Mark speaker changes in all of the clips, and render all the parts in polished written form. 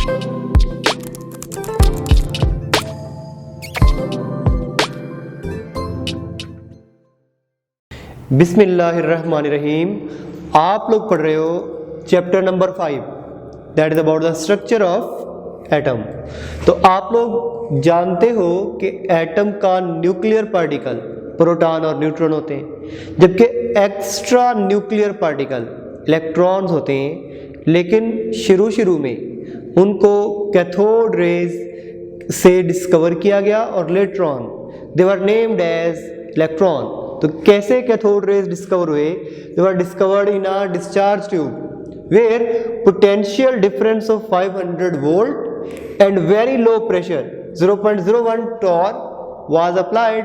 Speaker 1: बिस्मिल्लाहिर्रहमानिर्रहीम। आप लोग पढ़ रहे हो chapter number 5, that is about the structure of atom. तो आप लोग जानते हो कि एटम का न्यूक्लियर पार्टिकल प्रोटॉन और न्यूट्रॉन होते हैं, जबकि एक्स्ट्रा न्यूक्लियर पार्टिकल इलेक्ट्रॉन्स होते हैं। लेकिन शुरू में उनको कैथोड रेज से डिस्कवर किया गया और later on they were named as electron. तो कैसे कैथोड रेज डिस्कवर हुए? They were discovered in a discharge tube where potential difference of 500 volt and very low pressure 0.01 torr was applied.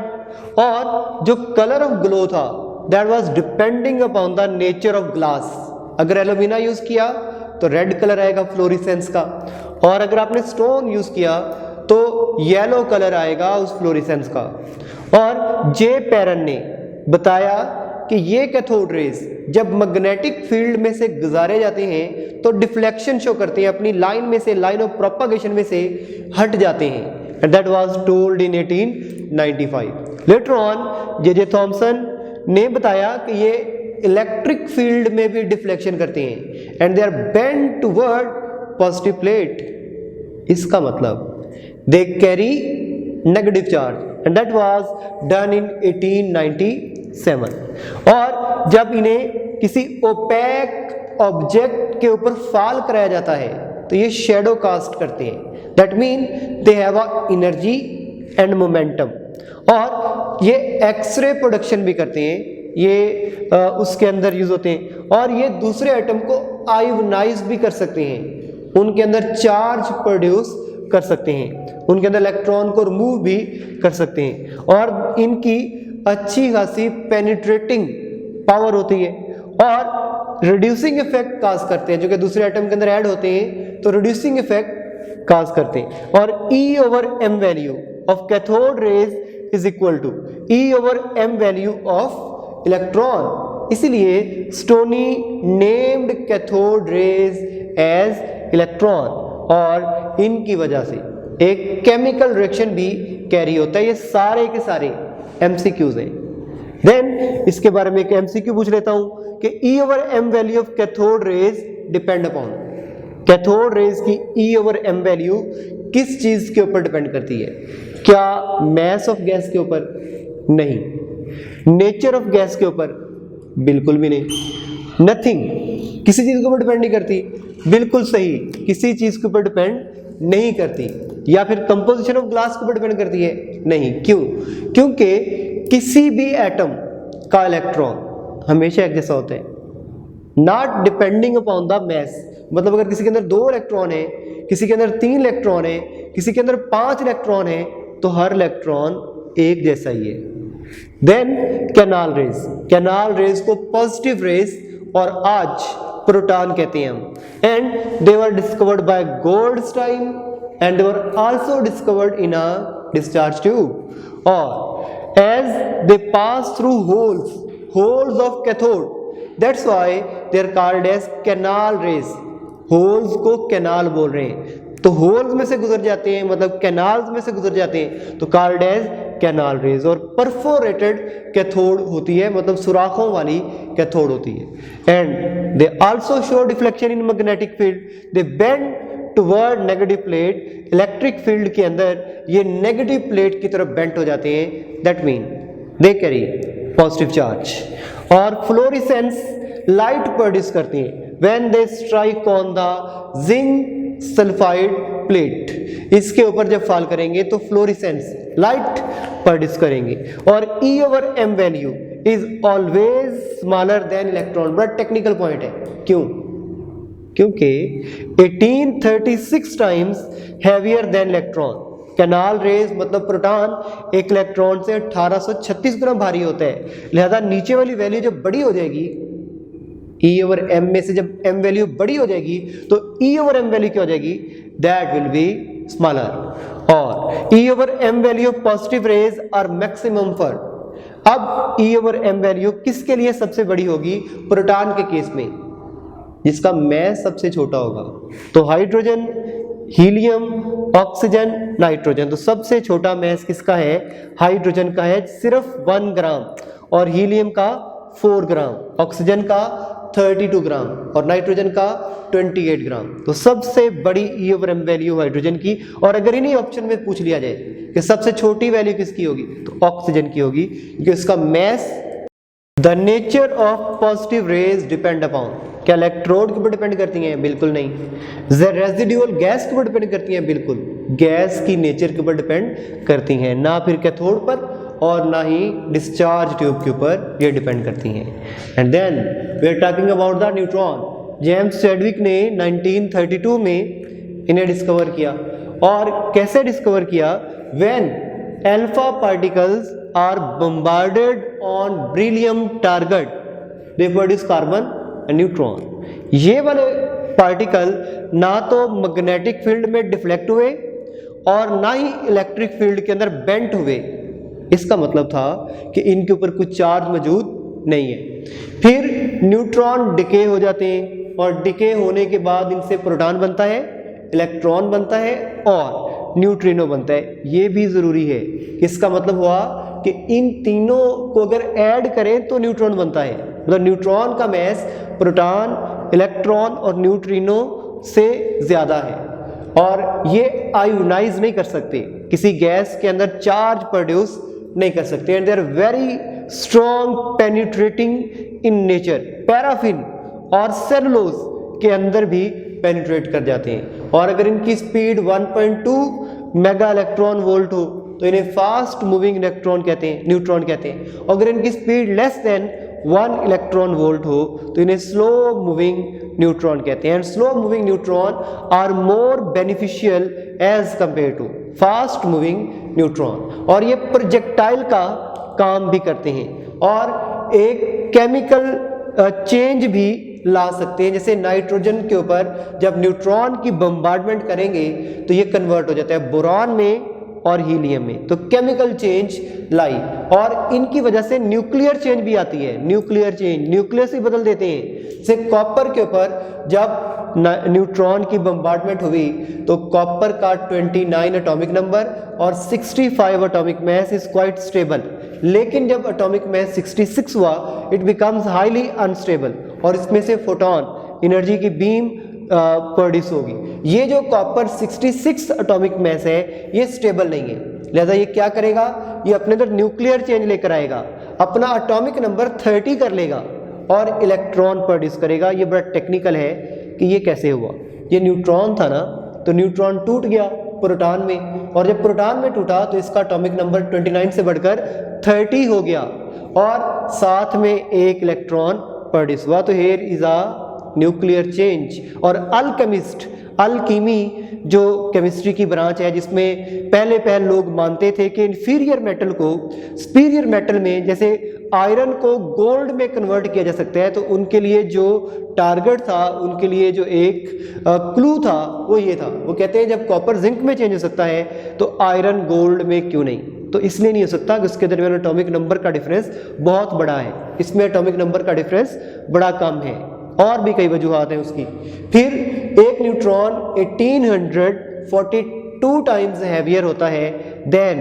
Speaker 1: और जो colour of glow था that was depending upon the nature of glass. अगर alumina use किया तो red colour आएगा florescence का, और अगर आपने स्टोन यूज किया तो येलो कलर आएगा उस फ्लोरिसेंस का। और जे पेरन ने बताया कि ये कैथोड रेज जब मैग्नेटिक फील्ड में से गुजारे जाते हैं तो डिफ्लेक्शन शो करते हैं, अपनी लाइन में से, लाइन ऑफ प्रोपगेशन में से हट जाते हैं। And that was told in 1895। Later on J Thomson ने बताया कि ये इलेक्ट्रिक फील्ड में भी डिफ्लेक्शन करते हैं and they are bend toward positive plate. इसका मतलब they carry negative charge and that was done in 1897। और जब इन्हें किसी ओपेक ऑब्जेक्ट के ऊपर फॉल कराया जाता है तो ये शेडो कास्ट करते हैं। That mean they have a energy and momentum. और ये एक्सरे प्रोडक्शन भी करते हैं, ये उसके अंदर यूज होते हैं। और ये दूसरे एटम को आयोनाइज भी कर सकते हैं, उनके अंदर चार्ज प्रोड्यूस कर सकते हैं, उनके अंदर इलेक्ट्रॉन को रिमूव भी कर सकते हैं। और इनकी अच्छी खासी पेनिट्रेटिंग पावर होती है और रिड्यूसिंग इफेक्ट काज करते हैं, जो कि दूसरे एटम के अंदर ऐड होते हैं तो रिड्यूसिंग इफेक्ट काज करते हैं। और E/m value of cathode rays is equal to E/m value of electron. इसलिए Stoney named cathode rays as electron, और इनकी वजह से एक केमिकल रिएक्शन भी कैरी होता है। ये सारे के सारे MCQs हैं। देन इसके बारे में एक MCQ पूछ लेता हूं कि E/m value of cathode raise depend upon, cathode rays की E/m वैल्यू किस चीज के ऊपर डिपेंड करती है? क्या मास ऑफ गैस के ऊपर? नहीं। नेचर ऑफ गैस के ऊपर? बिल्कुल भी नहीं। नथिंग, किसी चीज के ऊपर डिपेंड नहीं करती। बिल्कुल सही, किसी चीज के ऊपर डिपेंड नहीं करती। या फिर कंपोजिशन ऑफ ग्लास के ऊपर डिपेंड करती है? नहीं। क्यों? क्योंकि किसी भी एटम का इलेक्ट्रॉन हमेशा एक जैसा होता है, not depending upon the mass. मतलब अगर किसी के अंदर 2 इलेक्ट्रॉन है, किसी के अंदर 3 इलेक्ट्रॉन है, किसी के अंदर 5 इलेक्ट्रॉन है, तो हर इलेक्ट्रॉन एक जैसा ही है। Then canal rays, canal rays को पॉजिटिव रेज और आज प्रोटॉन कहते हैं हम। And they were discovered by Goldstein and they were also discovered in a discharge tube. और as they pass through holes of cathode, that's why they are called as canal rays. Holes को canal बोल रहे हैं, तो holes में से गुजर जाते हैं, मतलब कैनाल्स में से गुजर जाते हैं, तो कॉल्ड एज कैनाल रेज। और परफोरेटेड कैथोड होती है, मतलब सुराखों वाली कैथोड होती है। And they also show deflection in magnetic field, they bend toward negative plate. Electric field के अंदर ये नेगेटिव प्लेट की तरफ बेंट हो जाते हैं, that mean they carry positive charge. और फ्लोरिसेंस लाइट प्रोड्यूस करती हैं when they strike on the zinc sulphide plate. इसके ऊपर जब फॉल करेंगे तो फ्लोरिसेंस लाइट प्रोड्यूस करेंगे। और E/m value is always smaller than electron. बड़ा टेक्निकल पॉइंट है। क्यों? क्योंकि 1836 times heavier than electron. Canal raise मतलब प्रोटॉन एक इलेक्ट्रॉन से 1836 गुना भारी होता है, लिहाजा नीचे वाली वैल्यू जब बड़ी हो जाएगी, E/m में से जब m वैल्यू बड़ी हो जाएगी तो E/m वैल्यू क्या हो जाएगी? That will be smaller. और E/m value of positive rays are maximum for. अब E/m वैल्यू किसके लिए सबसे बड़ी होगी? प्रोटॉन के केस में, जिसका मास सबसे छोटा होगा। तो हाइड्रोजन हीलियम, ऑक्सीजन, नाइट्रोजन। तो सबसे छोटा मैस किसका है? हाइड्रोजन का है, सिर्फ 1 ग्राम, और हीलियम का 4 ग्राम, ऑक्सीजन का 32 ग्राम और नाइट्रोजन का 28 ग्राम। तो सबसे बड़ी E over M value hydrogen की। और अगर इन्हीं ऑप्शन में पूछ लिया जाए कि सबसे छोटी वैल्यू किसकी होगी, तो ऑक्सीजन की होगी, क्योंकि इसका mass. The nature of positive rays depend upon, क्या इलेक्ट्रोड के ऊपर डिपेंड करती हैं? बिल्कुल नहीं। द रेजिडुअल गैस के ऊपर डिपेंड करती हैं? बिल्कुल, गैस की नेचर के ऊपर डिपेंड करती हैं, ना फिर कैथोड पर और ना ही डिस्चार्ज ट्यूब के ऊपर ये डिपेंड करती हैं। And then we are talking about the neutron. James Chadwick ने 1932 में इन्हें डिस्कवर किया। और कैसे डिस्कवर किया? When alpha particles are bombarded on beryllium target they produce carbon and neutron. ये वाले पार्टिकल ना तो मैग्नेटिक फील्ड में डिफ्लेक्ट हुए और ना ही इलेक्ट्रिक फील्ड के अंदर बेंट हुए। इसका मतलब था कि इनके ऊपर कुछ चार्ज मौजूद नहीं है। फिर न्यूट्रॉन डिके हो जाते हैं और डिके होने के बाद इनसे प्रोटॉन बनता है, इलेक्ट्रॉन बनता है और न्यूट्रिनो बनता है। ये भी ज़रूरी है। इसका मतलब हुआ कि इन तीनों को अगर ऐड करें तो न्यूट्रॉन बनता है। मतलब न्यूट्रॉन का मैस प्रोटॉन, इलेक्ट्रॉन और न्यूट्रिनो से ज़्यादा है और ये आयोनाइज नहीं कर सकते, किसी गैस के अंदर चार्ज प्रोड्यूस नहीं कर सकते। And they are very strong penetrating in nature. Paraffin और सेलुलोज के अंदर भी पेनिट्रेट कर जाते हैं। और अगर इनकी स्पीड 1.2 मेगा इलेक्ट्रॉन वोल्ट हो तो इन्हें फास्ट मूविंग इलेक्ट्रॉन कहते हैं, न्यूट्रॉन कहते हैं। अगर इनकी speed less than 1 electron volt हो तो इन्हें स्लो मूविंग न्यूट्रॉन कहते हैं। And slow moving neutron are more beneficial as compared to fast moving neutron. और ये प्रोजेक्टाइल का काम भी करते हैं और एक केमिकल चेंज भी ला सकते हैं। जैसे नाइट्रोजन के ऊपर जब न्यूट्रॉन की बम्बार्डमेंट करेंगे तो ये कन्वर्ट हो जाता है बोरॉन में और हीलियम में। तो केमिकल चेंज लाई और इनकी वजह से न्यूक्लियर चेंज भी आती है। न्यूक्लियर चेंज, न्यूक्लियस ही बदल देते हैं। जैसे कॉपर के ऊपर जब न्यूट्रॉन की बम्बार्डमेंट हुई तो कॉपर का 29 एटॉमिक नंबर और 65 atomic mass is quite stable. लेकिन जब एटॉमिक मास 66 हुआ इट बिकम्स हाईली अनस्टेबल और इसमें से फोटोन एनर्जी की बीम प्रोड्यूस होगी। ये जो कॉपर 66 एटॉमिक मास है ये स्टेबल नहीं है, लिहाजा ये क्या करेगा, ये अपने अंदर न्यूक्लियर चेंज लेकर आएगा, अपना एटॉमिक नंबर 30 कर लेगा और इलेक्ट्रॉन प्रोड्यूस करेगा। ये बड़ा टेक्निकल है कि ये कैसे हुआ। ये न्यूट्रॉन था ना, तो न्यूट्रॉन टूट गया प्रोटॉन में और जब प्रोटॉन में टूटा तो इसका एटॉमिक नंबर 29 से बढ़कर 30 हो गया और साथ में एक इलेक्ट्रॉन प्रोड्यूस हुआ। तो here is a nuclear change. और अल्केमिस्ट, अल्कीमी जो केमिस्ट्री की ब्रांच है जिसमें पहले लोग मानते थे कि इन्फीरियर मेटल को सुपीरियर मेटल में, जैसे आयरन को गोल्ड में कन्वर्ट किया जा सकता है, तो उनके लिए जो टारगेट था, उनके लिए जो एक क्लू था वो ये था। वो कहते हैं जब कॉपर जिंक में चेंज हो सकता है तो आयरन गोल्ड में क्यों नहीं। तो इसलिए नहीं हो सकता कि उसके दरमियान एटॉमिक नंबर का डिफरेंस बहुत बड़ा है, इसमें एटॉमिक नंबर का डिफरेंस बड़ा कम है। और भी कई वजूहात हैं उसकी। फिर एक न्यूट्रॉन 1842 टाइम्स हैवियर होता है देन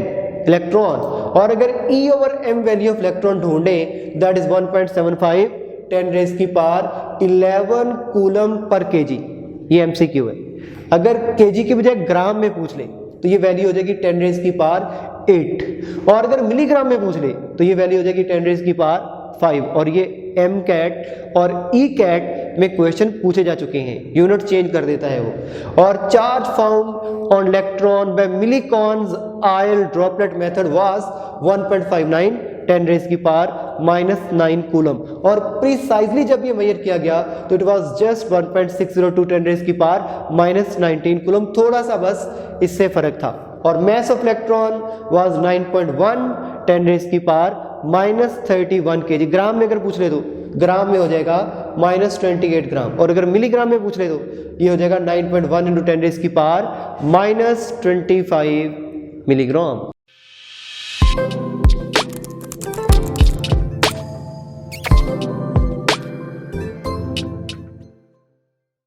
Speaker 1: इलेक्ट्रॉन। और अगर E over M value of electron ढूंढें दैट इज 1.75 10 रेज की पावर 11 कूलम पर केजी। ये एमसीक्यू है। अगर केजी की बजाय ग्राम में पूछ ले तो ये वैल्यू हो जाएगी 10 रेज की पावर 8 और अगर मिलीग्राम में पूछ ले तो ये वैल्यू हो जाएगी 10 रेज की पावर 5। और ये एम कैट और ई कैट में क्वेश्चन पूछे जा चुके हैं, यूनिट चेंज कर देता है वो। और charge found on electron by Millikan's oil droplet method was 1.59 10 raise की पावर -9 कूलम। और प्रिसाइजली जब ये मेजर किया गया तो इट वाज जस्ट 1.602 10 रेज की पावर -19 कूलम। थोड़ा सा बस इससे फर्क था। और mass of electron was 9.1 10 raise की पावर -31 kg। ग्राम में अगर पूछ ले तो ग्राम में हो जाएगा -28 ग्राम। और अगर मिलीग्राम में पूछ ले तो ये हो जाएगा 9.1 × 10 रेज की पावर -25 मिलीग्राम।